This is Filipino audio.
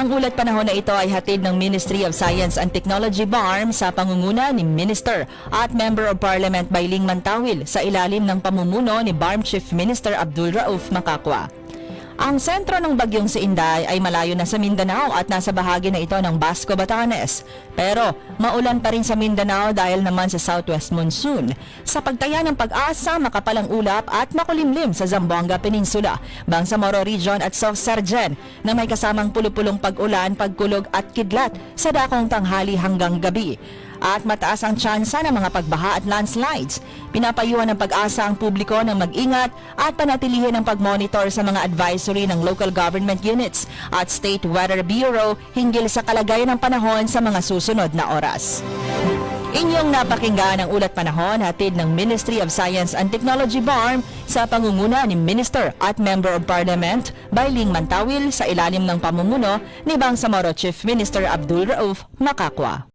Ang ulat panahon na ito ay hatid ng Ministry of Science and Technology BARM sa pangunguna ni Minister at Member of Parliament Bayling Mantawil sa ilalim ng pamumuno ni BARM Chief Minister Abdul Rauf Makakwa. Ang sentro ng bagyong si Inday ay malayo na sa Mindanao at nasa bahagi na ito ng Basco, Batanes. Pero maulan pa rin sa Mindanao dahil naman sa southwest monsoon. Sa pagtaya ng pag-asa, makapalang ulap at makulimlim sa Zamboanga Peninsula, Bangsamoro Region at South Sargen na may kasamang pulupulong pag-ulan, pagkulog at kidlat sa dakong tanghali hanggang gabi. At mataas ang tsansa ng mga pagbaha at landslides. Pinapayuhan ng pag-asa ang publiko ng mag-ingat at panatilihin ang pag-monitor sa mga advisory ng local government units at State Weather Bureau hinggil sa kalagayan ng panahon sa mga susunod na oras. Inyong napakinggan ang ulat panahon hatid ng Ministry of Science and Technology BARM sa pangunguna ni Minister at Member of Parliament Bayling Mantawil sa ilalim ng pamumuno ni Bangsamoro Chief Minister Abdul Rauf Makakwa.